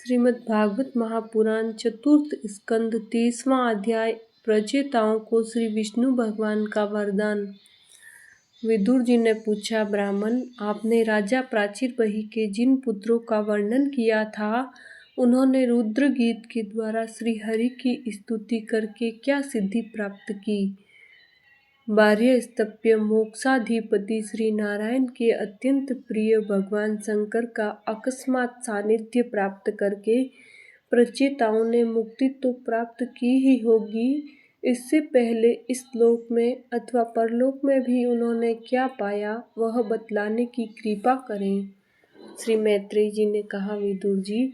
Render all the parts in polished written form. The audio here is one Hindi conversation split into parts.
श्रीमद् भागवत महापुराण चतुर्थ स्कंद 30वां अध्याय। प्रचेताओं को श्री विष्णु भगवान का वरदान। विदुर जी ने पूछा, ब्राह्मण, आपने राजा प्राचीर बही के जिन पुत्रों का वर्णन किया था, उन्होंने रुद्र गीत के द्वारा श्री हरि की स्तुति करके क्या सिद्धि प्राप्त की? बाह्यस्तप्य मोक्षाधिपति श्री नारायण के अत्यंत प्रिय भगवान शंकर का अकस्मात सानिध्य प्राप्त करके प्रचेताओं ने मुक्ति तो प्राप्त की ही होगी, इससे पहले इस लोक में अथवा परलोक में भी उन्होंने क्या पाया, वह बतलाने की कृपा करें। श्री मैत्रेय जी ने कहा, विदुर जी,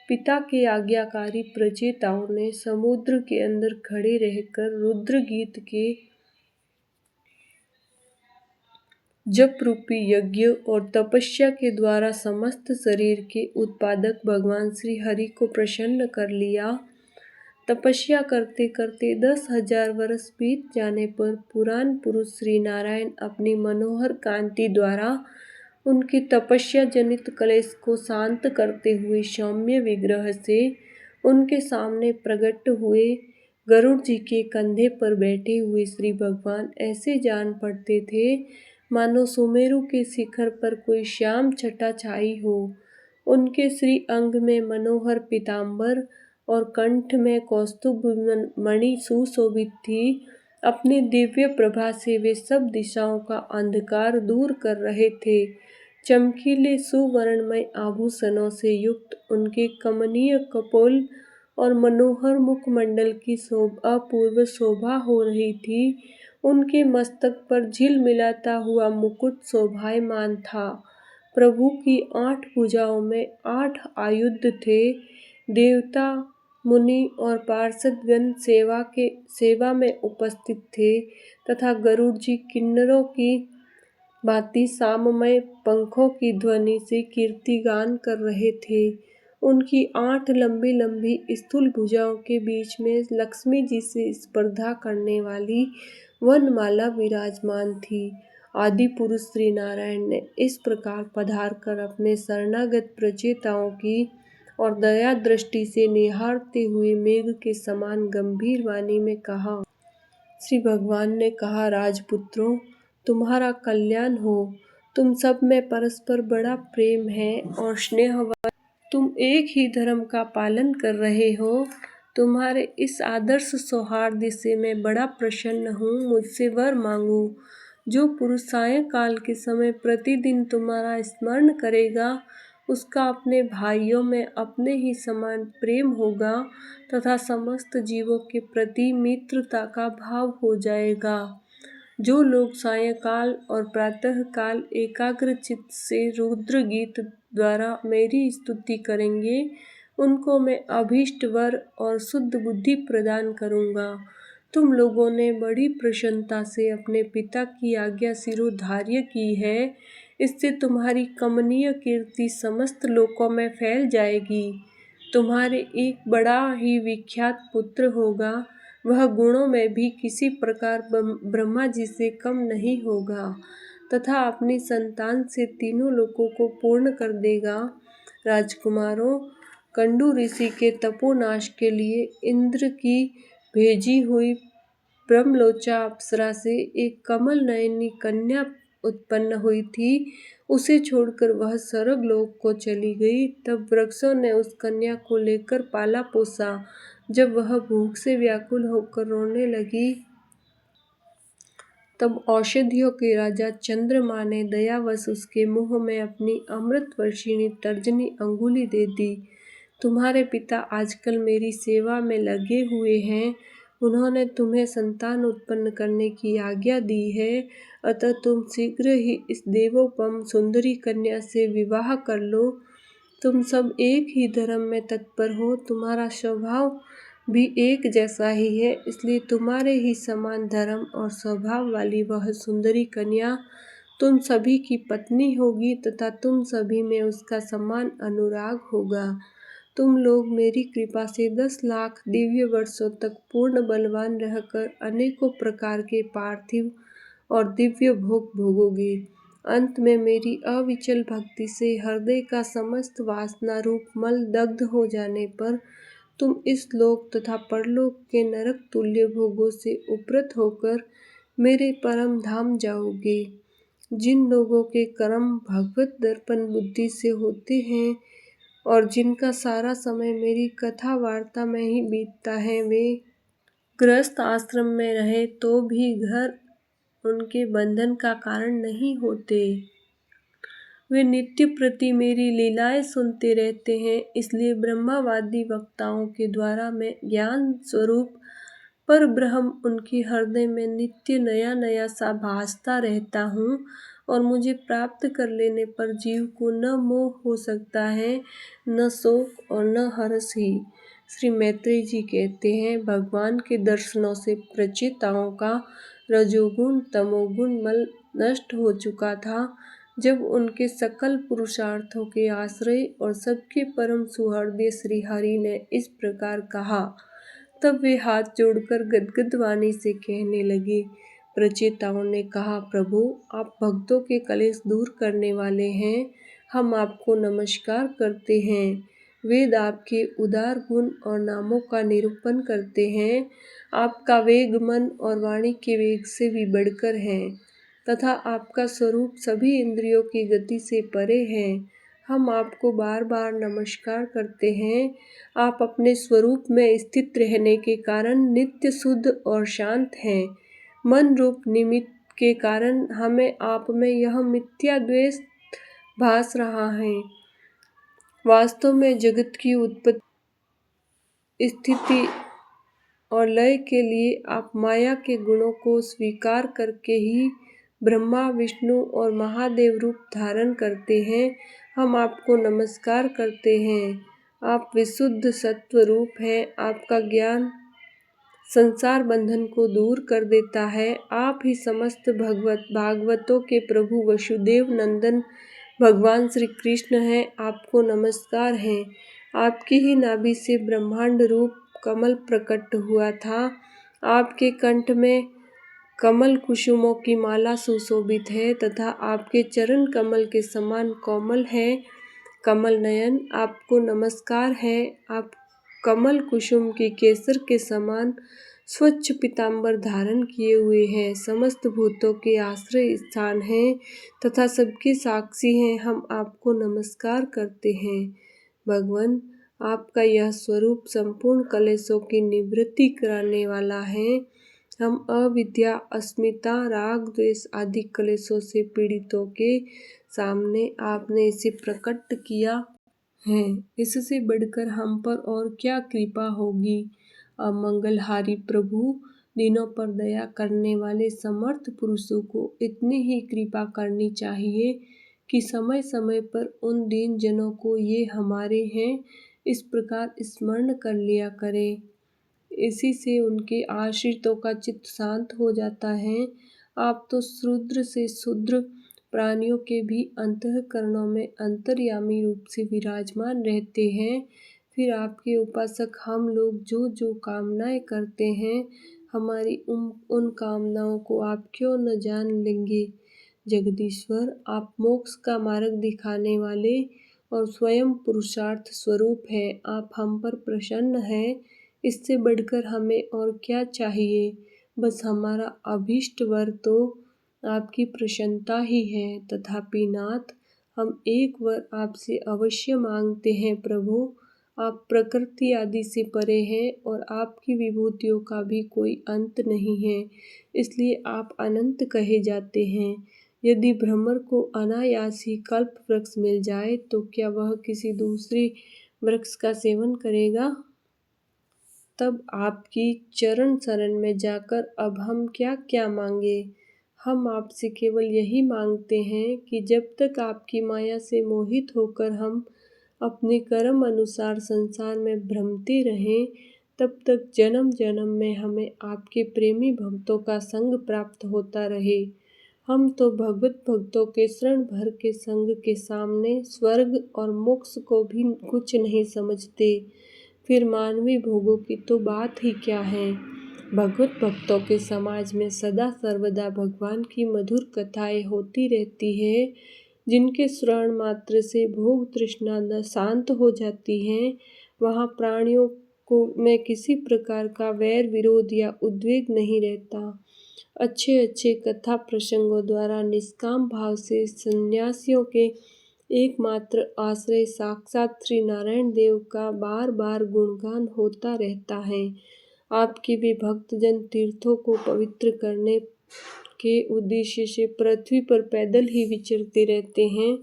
पिता के आज्ञाकारी प्रचेताओं ने समुद्र के अंदर खड़े रहकर रुद्र गीत के जप रूपी यज्ञ और तपस्या के द्वारा समस्त शरीर के उत्पादक भगवान श्री हरि को प्रसन्न कर लिया। तपस्या करते करते 10,000 वर्ष बीत जाने पर पुराण पुरुष श्री नारायण अपनी मनोहर कांति द्वारा उनकी तपस्या जनित क्लेश को शांत करते हुए सौम्य विग्रह से उनके सामने प्रकट हुए। गरुड़ जी के कंधे पर बैठे हुए श्री भगवान ऐसे जान पड़ते थे मानो सुमेरु के शिखर पर कोई श्याम छटा छाई हो। उनके श्री अंग में मनोहर पीताम्बर और कंठ में कौस्तुभ मणि सुशोभित थी। अपनी दिव्य प्रभा से वे सब दिशाओं का अंधकार दूर कर रहे थे। चमकीले सुवर्णमय आभूषणों से युक्त उनके कमनीय कपोल और मनोहर मुखमंडल की अपूर्व शोभा हो रही थी। उनके मस्तक पर झिलमिलाता हुआ मुकुट शोभायमान था। प्रभु की 8 भुजाओं में 8 आयुध थे। देवता, मुनि और पार्षदगण सेवा में उपस्थित थे तथा गरुड़ जी किन्नरों की भांति साममय पंखों की ध्वनि से कीर्तिगान कर रहे थे। उनकी 8 लंबी लंबी स्थूल भुजाओं के बीच में लक्ष्मी जी से स्पर्धा करने वाली वनमाला विराजमान थी। आदि पुरुष श्री नारायण ने इस प्रकार पधार कर अपने शरणागत प्रचेताओं की और दया दृष्टि से निहारते हुए मेघ के समान गंभीर वाणी में कहा। श्री भगवान ने कहा, राजपुत्रों, तुम्हारा कल्याण हो। तुम सब में परस्पर बड़ा प्रेम है और स्नेहवश तुम एक ही धर्म का पालन कर रहे हो। तुम्हारे इस आदर्श सौहार्द से मैं बड़ा प्रसन्न हूँ। मुझसे वर मांगो। जो पुरुष सायंकाल के समय प्रतिदिन तुम्हारा स्मरण करेगा, उसका अपने भाइयों में अपने ही समान प्रेम होगा तथा समस्त जीवों के प्रति मित्रता का भाव हो जाएगा। जो लोग सायंकाल और प्रातःकाल एकाग्र चित्त से रुद्र गीत द्वारा मेरी स्तुति करेंगे, उनको मैं अभीष्ट वर और शुद्ध बुद्धि प्रदान करूँगा। तुम लोगों ने बड़ी प्रसन्नता से अपने पिता की आज्ञा शिरोधार्य की है, इससे तुम्हारी कमनीय कीर्ति समस्त लोकों में फैल जाएगी। तुम्हारे एक बड़ा ही विख्यात पुत्र होगा। वह गुणों में भी किसी प्रकार ब्रह्मा जी से कम नहीं होगा तथा अपनी संतान से तीनों लोकों को पूर्ण कर देगा। राजकुमारों, कंडू ऋषि के तपोनाश के लिए इंद्र की भेजी हुई ब्रह्मलोचा अप्सरा से एक कमल नयनी कन्या उत्पन्न हुई थी। उसे छोड़कर वह स्वर्गलोक को चली गई। तब वृक्षों ने उस कन्या को लेकर पाला पोसा। जब वह भूख से व्याकुल होकर रोने लगी, तब औषधियों के राजा चंद्रमा ने दयावश उसके मुंह में अपनी अमृत वर्षिणी तर्जनी अंगुली दे दी। तुम्हारे पिता आजकल मेरी सेवा में लगे हुए हैं। उन्होंने तुम्हें संतान उत्पन्न करने की आज्ञा दी है, अतः तुम शीघ्र ही इस देवोपम सुंदरी कन्या से विवाह कर लो। तुम सब एक ही धर्म में तत्पर हो। तुम्हारा स्वभाव भी एक जैसा ही है, इसलिए तुम्हारे ही समान धर्म और स्वभाव वाली वह सुंदरी कन्या तुम सभी की पत्नी होगी तथा तुम सभी में उसका समान अनुराग होगा। तुम लोग मेरी कृपा से 10 लाख दिव्य वर्षों तक पूर्ण बलवान रहकर अनेकों प्रकार के पार्थिव और दिव्य भोग भोगोगे। अंत में मेरी अविचल भक्ति से हृदय का समस्त वासना रूप मल दग्ध हो जाने पर तुम इस लोक तथा परलोक के नरक तुल्य भोगों से उपरत होकर मेरे परम धाम जाओगे। जिन लोगों के कर्म भगवत दर्पण बुद्धि से होते हैं और जिनका सारा समय मेरी कथा वार्ता में ही बीतता है, वे गृहस्थ आश्रम में रहे तो भी घर उनके बंधन का कारण नहीं होते। वे नित्य प्रति मेरी लीलाएं सुनते रहते हैं। इसलिए ब्रह्मवादी वक्ताओं के द्वारा मैं ज्ञान स्वरूप पर ब्रह्म उनके हृदय में नित्य नया नया सा भासता रहता हूँ और मुझे प्राप्त कर लेने पर जीव को न मोह हो सकता है, न शोक और न हर्ष ही। श्री मैत्रेय जी कहते हैं, भगवान के दर्शनों से प्रचेताओं का रजोगुण तमोगुण मल नष्ट हो चुका था। जब उनके सकल पुरुषार्थों के आश्रय और सबके परम सुहृदय श्री हरि ने इस प्रकार कहा, तब वे हाथ जोड़कर गदगद वाणी से कहने लगे। प्रचेताओं ने कहा, प्रभु आप भक्तों के कलेश दूर करने वाले हैं, हम आपको नमस्कार करते हैं। वेद आपके उदार गुण और नामों का निरूपण करते हैं। आपका वेग मन और वाणी के वेग से भी बढ़कर है तथा आपका स्वरूप सभी इंद्रियों की गति से परे है। हम आपको बार बार नमस्कार करते हैं। आप अपने स्वरूप में स्थित रहने के कारण नित्य शुद्ध और शांत हैं। मन रूप निमित्त के कारण हमें आप में यह मिथ्या द्वेष भास रहा है। वास्तव में जगत की उत्पत्ति स्थिति और लय के लिए आप माया के गुणों को स्वीकार करके ही ब्रह्मा विष्णु और महादेव रूप धारण करते हैं। हम आपको नमस्कार करते हैं। आप विशुद्ध सत्व रूप हैं। आपका ज्ञान संसार बंधन को दूर कर देता है। आप ही समस्त भागवतों के प्रभु वसुदेव नंदन भगवान श्री कृष्ण हैं। आपको नमस्कार है। आपकी ही नाभि से ब्रह्मांड रूप कमल प्रकट हुआ था। आपके कंठ में कमल कुसुमों की माला सुशोभित है तथा आपके चरण कमल के समान कोमल है। कमल नयन आपको नमस्कार है। आप कमल कुसुम की केसर के समान स्वच्छ पीतांबर धारण किए हुए हैं। समस्त भूतों के आश्रय स्थान हैं तथा सबके साक्षी हैं। हम आपको नमस्कार करते हैं। भगवान आपका यह स्वरूप संपूर्ण कलेशों की निवृत्ति कराने वाला है। हम अविद्या अस्मिता राग द्वेष आदि कलेशों से पीड़ितों के सामने आपने इसे प्रकट किया है। इससे बढ़कर हम पर और क्या कृपा होगी। अमंगलहारी प्रभु, दिनों पर दया करने वाले समर्थ पुरुषों को इतनी ही कृपा करनी चाहिए कि समय समय पर उन दीन जनों को ये हमारे हैं इस प्रकार स्मरण कर लिया करें। इसी से उनके आश्रितों का चित्त शांत हो जाता है। आप तो शूद्र से शूद्र प्राणियों के भी अंतःकरणों में अंतर्यामी रूप से विराजमान रहते हैं। फिर आपके उपासक हम लोग जो जो कामनाएं करते हैं, हमारी उन कामनाओं को आप क्यों न जान लेंगे। जगदीश्वर, आप मोक्ष का मार्ग दिखाने वाले और स्वयं पुरुषार्थ स्वरूप है। आप हम पर प्रसन्न हैं। इससे बढ़कर हमें और क्या चाहिए। बस हमारा अभीष्ट वर तो आपकी प्रसन्नता ही है। तथापि नाथ, हम एक वर आपसे अवश्य मांगते हैं। प्रभु, आप प्रकृति आदि से परे हैं और आपकी विभूतियों का भी कोई अंत नहीं है, इसलिए आप अनंत कहे जाते हैं। यदि भ्रमर को अनायास ही कल्प वृक्ष मिल जाए तो क्या वह किसी दूसरे वृक्ष का सेवन करेगा। तब आपकी चरण शरण में जाकर अब हम क्या क्या मांगे। हम आपसे केवल यही मांगते हैं कि जब तक आपकी माया से मोहित होकर हम अपने कर्म अनुसार संसार में भ्रमते रहें, तब तक जन्म जन्म में हमें आपके प्रेमी भक्तों का संग प्राप्त होता रहे। हम तो भगवत भक्तों के शरण भर के संग के सामने स्वर्ग और मोक्ष को भी कुछ नहीं समझते। फिर मानवीय भोगों की तो बात ही क्या है। भगवत भक्तों के समाज में सदा सर्वदा भगवान की मधुर कथाएं होती रहती है, जिनके श्रवण मात्र से भोग तृष्णा शांत हो जाती है। वहाँ प्राणियों को में किसी प्रकार का वैर विरोध या उद्वेग नहीं रहता। अच्छे अच्छे कथा प्रसंगों द्वारा निष्काम भाव से सन्यासियों के एकमात्र आश्रय साक्षात श्री नारायण देव का बार बार गुणगान होता रहता है। आपके भी भक्तजन तीर्थों को पवित्र करने के उद्देश्य से पृथ्वी पर पैदल ही विचरते रहते हैं।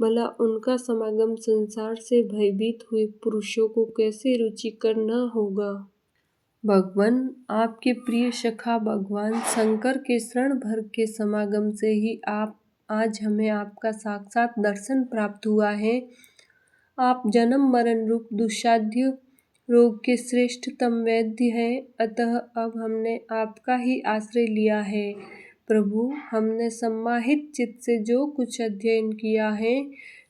भला उनका समागम संसार से भयभीत हुए पुरुषों को कैसे रुचिकर न होगा। भगवान आपके प्रिय सखा भगवान शंकर के क्षण भर के समागम से ही आज हमें आपका साक्षात दर्शन प्राप्त हुआ है। आप जन्म मरण रूप दुस्साध्य रोग के श्रेष्ठतम वैद्य हैं, अतः अब हमने आपका ही आश्रय लिया है। प्रभु, हमने सम्माहित चित्त से जो कुछ अध्ययन किया है,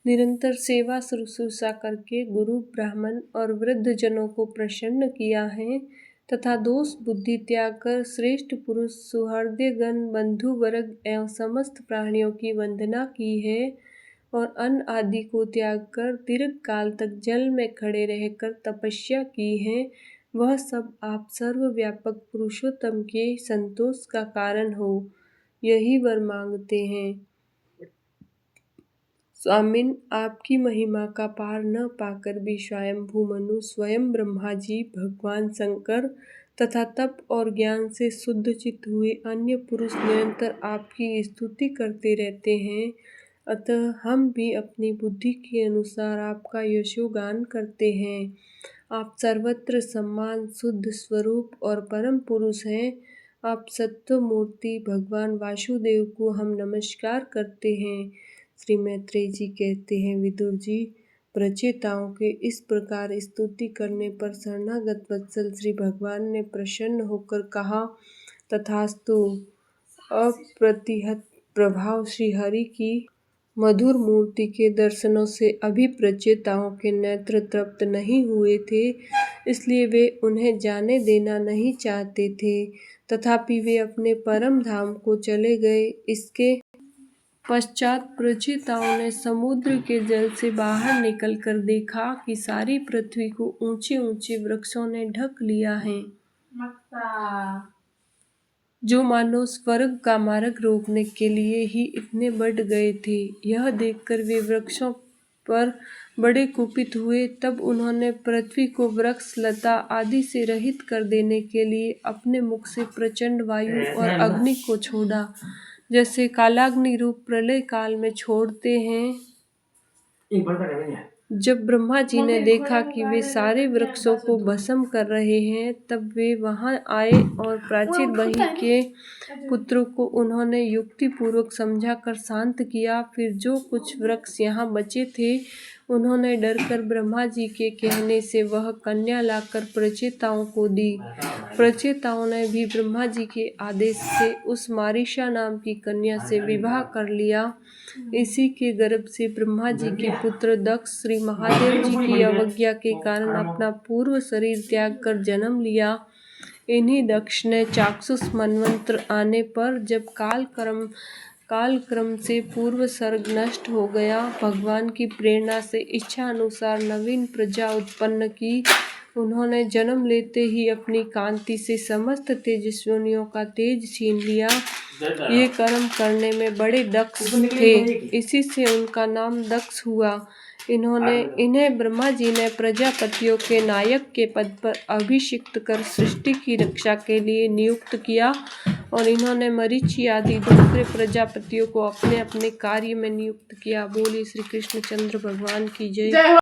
निरंतर सेवा शुश्रूषा करके गुरु ब्राह्मण और वृद्ध जनों को प्रसन्न किया है तथा दोष बुद्धि त्याग कर श्रेष्ठ पुरुष सुहृदयगण बंधु वर्ग एवं समस्त प्राणियों की वंदना की है और अन्न आदि को त्याग कर दीर्घ काल तक जल में खड़े रहकर तपस्या की है, वह सब आप सर्वव्यापक पुरुषोत्तम के संतोष का कारण हो, यही वर मांगते हैं। स्वामिन, आपकी महिमा का पार न पाकर भी स्वयंभू मनु, स्वयं ब्रह्मा जी, भगवान शंकर तथा तप और ज्ञान से शुद्ध चित्त हुए अन्य पुरुष निरंतर आपकी स्तुति करते रहते हैं। अतः हम भी अपनी बुद्धि के अनुसार आपका यशोगान करते हैं। आप सर्वत्र सम्मान शुद्ध स्वरूप और परम पुरुष हैं। आप सत्व मूर्ति भगवान वासुदेव को हम नमस्कार करते हैं। श्री मैत्रेय जी कहते हैं, विदुर जी, प्रचेताओं के इस प्रकार स्तुति करने पर शरणागत वत्सल श्री भगवान ने प्रसन्न होकर कहा, तथास्तु। अप्रतिहत प्रभाव श्री हरि की मधुर मूर्ति के दर्शनों से अभी प्रचेताओं के नेत्र तृप्त नहीं हुए थे, इसलिए वे उन्हें जाने देना नहीं चाहते थे। तथापि वे अपने परम धाम को चले गए। इसके पश्चात प्रचेताओं ने समुद्र के जल से बाहर निकलकर देखा कि सारी पृथ्वी को ऊंचे ऊंचे वृक्षों ने ढक लिया है, जो मानो स्वर्ग का मार्ग रोकने के लिए ही इतने बढ़ गए थे। यह देखकर वे वृक्षों पर बड़े कुपित हुए। तब उन्होंने पृथ्वी को वृक्ष लता आदि से रहित कर देने के लिए अपने मुख से प्रचंड वायु और अग्नि को छोड़ा, जैसे कालाग्नि रूप प्रलय काल में छोड़ते हैं। जब ब्रह्मा जी ने देखा कि वे सारे वृक्षों को भस्म कर रहे हैं, तब वे वहां आए और प्राचीर बही के पुत्रों को उन्होंने युक्ति पूर्वक समझाकर शांत किया। फिर जो कुछ वृक्ष यहाँ बचे थे, उन्होंने डरकर ब्रह्मा जी के कहने से वह कन्या लाकर प्रचेताओं को दी। प्रचेताओं ने भी ब्रह्मा जी के आदेश से उस मारीशा नाम की कन्या से विवाह कर लिया। इसी के गर्भ से ब्रह्मा जी के पुत्र दक्ष श्री महादेव जी की अवज्ञा के कारण अपना पूर्व शरीर त्याग कर जन्म लिया। इन्हीं दक्ष ने चाक्षुष मनवंतर आने पर, जब कालक्रम से पूर्व सर्ग नष्ट हो गया, भगवान की प्रेरणा से इच्छा अनुसार नवीन प्रजा उत्पन्न की। उन्होंने जन्म लेते ही अपनी कांति से समस्त तेजस्विनियों का तेज छीन लिया। ये कर्म करने में बड़े दक्ष थे, इसी से उनका नाम दक्ष हुआ। इन्हें ब्रह्मा जी ने प्रजापतियों के नायक के पद पर अभिषिक्त कर सृष्टि की रक्षा के लिए नियुक्त किया और इन्होंने मरीचि आदि दूसरे प्रजापतियों को अपने अपने कार्य में नियुक्त किया। बोलिए श्री कृष्णचंद्र भगवान की जय।